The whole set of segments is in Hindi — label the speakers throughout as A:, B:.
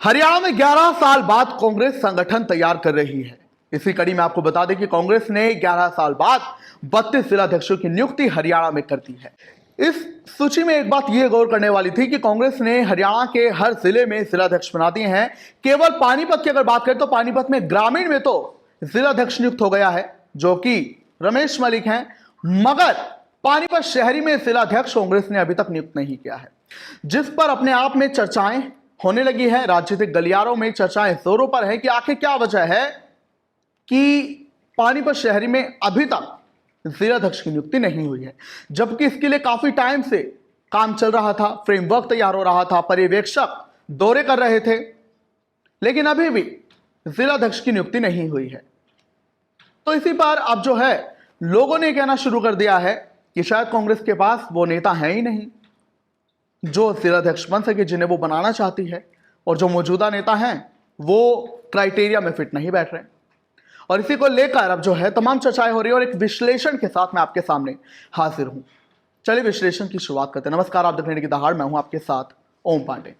A: हरियाणा में 11 साल बाद कांग्रेस संगठन तैयार कर रही है। इसी कड़ी में आपको बता दें कि कांग्रेस ने 11 साल बाद 32 जिलाध्यक्षों की नियुक्ति हरियाणा में कर दी है। इस सूची में एक बात यह गौर करने वाली थी कि कांग्रेस ने हरियाणा के हर जिले में जिलाध्यक्ष बना दिए हैं। केवल पानीपत की अगर बात करें तो पानीपत में ग्रामीण में तो जिलाध्यक्ष नियुक्त हो गया है, जो कि रमेश मलिक हैं, मगर पानीपत शहरी में जिलाध्यक्ष कांग्रेस ने अभी तक नियुक्त नहीं किया है, जिस पर अपने आप में चर्चाएं होने लगी है। राजनीतिक गलियारों में चर्चाएं जोरों पर है कि आखिर क्या वजह है कि पानीपत शहरी में अभी तक जिलाध्यक्ष की नियुक्ति नहीं हुई है, जबकि इसके लिए काफी टाइम से काम चल रहा था, फ्रेमवर्क तैयार हो रहा था, पर्यवेक्षक दौरे कर रहे थे, लेकिन अभी भी जिलाध्यक्ष की नियुक्ति नहीं हुई है। तो इसी पर अब जो है लोगों ने कहना शुरू कर दिया है कि शायद कांग्रेस के पास वो नेता है ही नहीं जो जिलाध्यक्ष बन सके, जिन्हें वो बनाना चाहती है, और जो मौजूदा नेता हैं वो क्राइटेरिया में फिट नहीं बैठ रहे। और इसी को लेकर अब जो है तमाम चर्चाएं हो रही है और एक विश्लेषण के साथ मैं आपके सामने हाजिर हूं। चलिए विश्लेषण की शुरुआत करते हैं। नमस्कार, आप देख रहे हैं की दहाड़, मैं हूं आपके साथ ओम पांडे।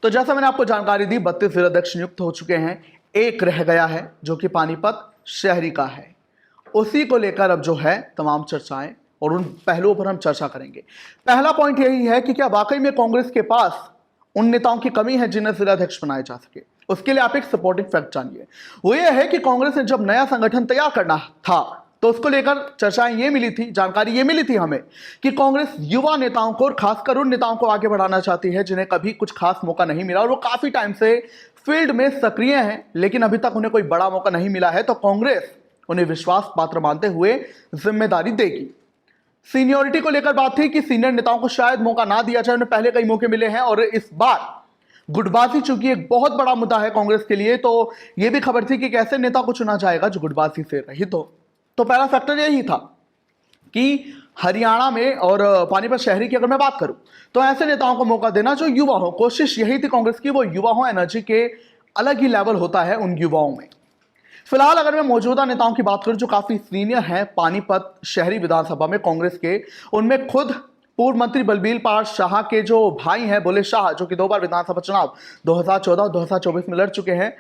A: तो जैसा मैंने आपको जानकारी दी, 32 जिलाध्यक्ष नियुक्त हो चुके हैं, एक रह गया है जो कि पानीपत शहरी का है। उसी को लेकर अब जो है तमाम चर्चाएं और उन पहलुओं पर हम चर्चा करेंगे। पहला पॉइंट यही है कि क्या वाकई में कांग्रेस के पास उन नेताओं की कमी है जिन्हें जिलाध्यक्ष बनाया जा सके। उसके लिए आप एक सपोर्टिंग फैक्ट जानिए। वो ये है कि कांग्रेस ने जब नया संगठन तैयार करना था तो उसको लेकर चर्चाएं ये मिली थी, जानकारी ये मिली थी हमें कि कांग्रेस युवा नेताओं को और खासकर उन नेताओं को आगे बढ़ाना चाहती है जिन्हें कभी कुछ खास मौका नहीं मिला और वो काफी टाइम से फील्ड में सक्रिय हैं, लेकिन अभी तक उन्हें कोई बड़ा मौका नहीं मिला है। तो कांग्रेस उन्हें विश्वास पात्र मानते हुए जिम्मेदारी देगी। सीनियरिटी को लेकर बात थी कि सीनियर नेताओं को शायद मौका ना दिया जाए, उन्हें पहले कई मौके मिले हैं और इस बार गुटबाजी चूंकि एक बहुत बड़ा मुद्दा है कांग्रेस के लिए, तो यह भी खबर थी कि कैसे नेता को चुना जाएगा जो गुटबाजी से रहित हो। तो पहला फैक्टर यही था कि हरियाणा में और पानीपत शहरी की अगर मैं बात करूं तो ऐसे नेताओं को मौका देना जो युवा हो। कोशिश यही थी कांग्रेस की, वो युवा हो, एनर्जी के अलग ही लेवल होता है उन युवाओं में। फिलहाल अगर मैं मौजूदा नेताओं की बात करूं जो काफी सीनियर हैं पानीपत शहरी विधानसभा में कांग्रेस के, उनमें खुद पूर्व मंत्री बलबीर पाल शाह के जो भाई हैं बुल्ले शाह, जो कि 2 बार विधानसभा चुनाव 2014 और 2024 में लड़ चुके हैं,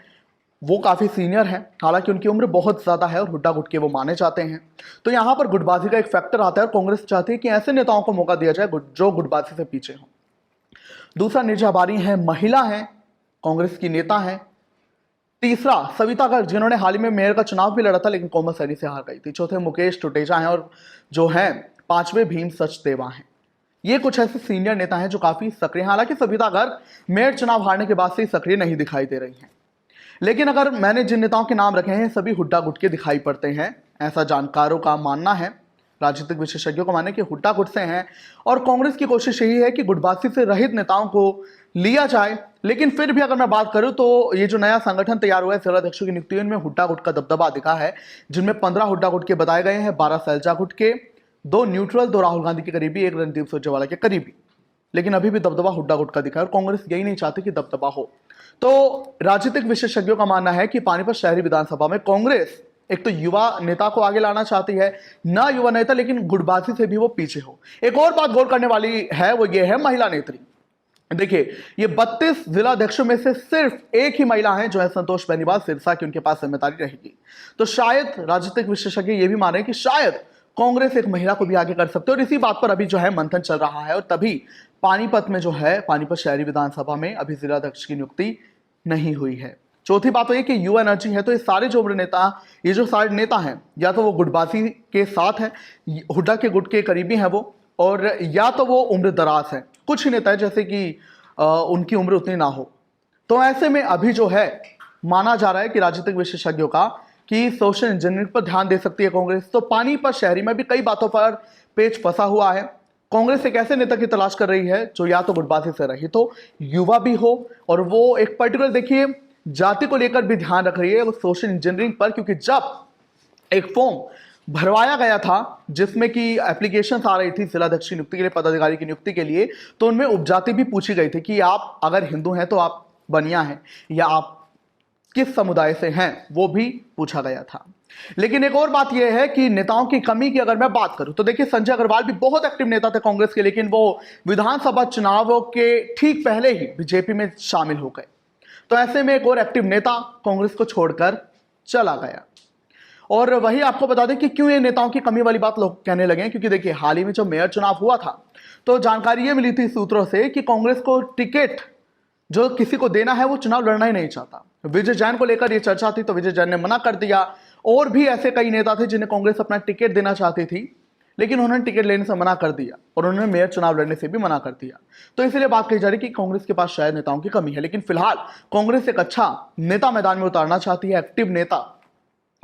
A: वो काफी सीनियर हैं। हालांकि उनकी उम्र बहुत ज्यादा है और हुड्डा गुट के वो माने जाते हैं। तो यहां पर गुटबाजी का एक फैक्टर आता है और कांग्रेस चाहती है कि ऐसे नेताओं को मौका दिया जाए जो गुटबाजी से पीछे हो। दूसरा, निर्जा बारी है, महिला है, कांग्रेस की नेता है। तीसरा, सविता गर्ग, जिन्होंने हाल ही में मेयर का चुनाव भी लड़ा था लेकिन कोमल सैनी से हार गई थी। चौथे, मुकेश टुटेजा हैं और जो हैं 5वें भीम सचदेवा हैं। ये कुछ ऐसे सीनियर नेता हैं जो काफी सक्रिय हैं। हालांकि सविता गर्ग मेयर चुनाव हारने के बाद से सक्रिय नहीं दिखाई दे रही हैं, लेकिन अगर मैंने जिन नेताओं के नाम रखे हैं सभी हुड्डा गुट के दिखाई पड़ते हैं, ऐसा जानकारों का मानना है। राजनीतिक विशेषज्ञों को माने कि हुड्डा गुट से हैं और कांग्रेस की कोशिश यही है कि गुटबाजी से रहित नेताओं को लिया जाए। लेकिन फिर भी अगर मैं बात करूं तो ये जो नया संगठन तैयार हुआ है जिलाध्यक्षों की नियुक्ति में हुड्डा गुट का दबदबा दिखा है, जिनमें 15 हुड्डा गुट के बताए गए हैं, 12 सैलजा गुट के, 2 न्यूट्रल, 2 राहुल गांधी के करीबी, 1 रणदीप सुरजेवाला के करीबी। लेकिन अभी भी दबदबा हुड्डा गुट का दिखा है और कांग्रेस यही नहीं चाहती कि दबदबा हो। तो राजनीतिक विशेषज्ञों का मानना है कि पानीपत शहरी विधानसभा में कांग्रेस एक तो युवा नेता को आगे लाना चाहती है, ना युवा नेता लेकिन गुटबाजी से भी वो पीछे हो। एक और बात गौर करने वाली है, वो ये है महिला नेत्री। देखिए, ये 32 जिलाध्यक्षों में से सिर्फ एक ही महिला है जो है संतोष बेनीवाल सिरसा की, उनके पास जिम्मेदारी रहेगी। तो शायद राजनीतिक विशेषज्ञ ये भी माने कि शायद कांग्रेस एक महिला को भी आगे कर सकते है और इसी बात पर अभी जो है मंथन चल रहा है और तभी पानीपत में जो है पानीपत शहरी विधानसभा में अभी जिलाध्यक्ष की नियुक्ति नहीं हुई है। चौथी बात तो ये कि युवा एनर्जी है, तो ये सारे जो उम्र नेता, ये जो सारे नेता हैं, या तो वो गुटबाजी के साथ हैं, हुड्डा के गुट के करीबी हैं वो, और या तो वो उम्र दराज है। कुछ ही नेता है जैसे कि उनकी उम्र उतनी ना हो। तो ऐसे में अभी जो है माना जा रहा है कि राजनीतिक विशेषज्ञों का कि सोशल इंजीनियरिंग पर ध्यान दे सकती है कांग्रेस। तो पानीपत शहरी में भी कई बातों पर पेच फंसा हुआ है। कांग्रेस एक ऐसे नेता की तलाश कर रही है जो या तो गुटबाजी से रहित हो, युवा भी हो, और वो एक पर्टिकुलर, देखिए, जाति को लेकर भी ध्यान रख रही है वो सोशल इंजीनियरिंग पर, क्योंकि जब एक फॉर्म भरवाया गया था जिसमें कि एप्लीकेशन आ रही थी जिलाध्यक्ष की नियुक्ति के लिए, पदाधिकारी की नियुक्ति के लिए, तो उनमें उपजाति भी पूछी गई थी कि आप अगर हिंदू हैं तो आप बनिया हैं या आप किस समुदाय से हैं, वो भी पूछा गया था। लेकिन एक और बात यह है कि नेताओं की कमी की अगर मैं बात करूं तो देखिए, संजय अग्रवाल भी बहुत एक्टिव नेता थे कांग्रेस के, लेकिन वो विधानसभा चुनावों के ठीक पहले ही बीजेपी में शामिल हो गए। तो ऐसे में एक और एक्टिव नेता कांग्रेस को छोड़कर चला गया। और वही आपको बता दें कि क्यों ये नेताओं की कमी वाली बात लोग कहने लगे हैं, क्योंकि देखिए हाल ही में जब मेयर चुनाव हुआ था तो जानकारी ये मिली थी सूत्रों से कि कांग्रेस को टिकट जो किसी को देना है वो चुनाव लड़ना ही नहीं चाहता। विजय जैन को लेकर ये चर्चा थी तो विजय जैन ने मना कर दिया। और भी ऐसे कई नेता थे जिन्हें कांग्रेस अपना टिकट देना चाहती थी, लेकिन उन्होंने टिकट लेने से मना कर दिया और उन्होंने मेयर चुनाव लड़ने से भी मना कर दिया। तो इसलिए बात कही जा रही है कि कांग्रेस के पास शायद नेताओं की कमी है, लेकिन फिलहाल कांग्रेस एक अच्छा नेता मैदान में उतारना चाहती है, एक्टिव नेता,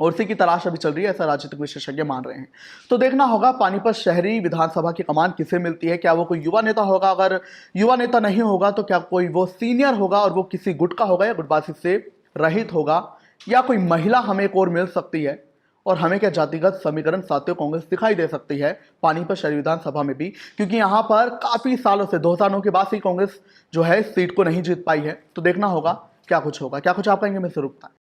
A: और उसी की तलाश अभी चल रही है, ऐसा राजनीतिक विशेषज्ञ मान रहे हैं। तो देखना होगा पानीपत शहरी विधानसभा की कमान किसे मिलती है। क्या वो कोई युवा नेता होगा? अगर युवा नेता नहीं होगा तो क्या कोई वो सीनियर होगा और वो किसी गुट का होगा या गुटबाजी से रहित होगा, या कोई महिला हमें एक और मिल सकती है? और हमें क्या जातिगत समीकरण साथियों कांग्रेस दिखाई दे सकती है पानीपत शहरी विधानसभा में भी, क्योंकि यहाँ पर काफी सालों से 2009 के बाद से कांग्रेस जो है इस सीट को नहीं जीत पाई है। तो देखना होगा क्या कुछ होगा। क्या कुछ आप कहेंगे, मैं से रुकता है।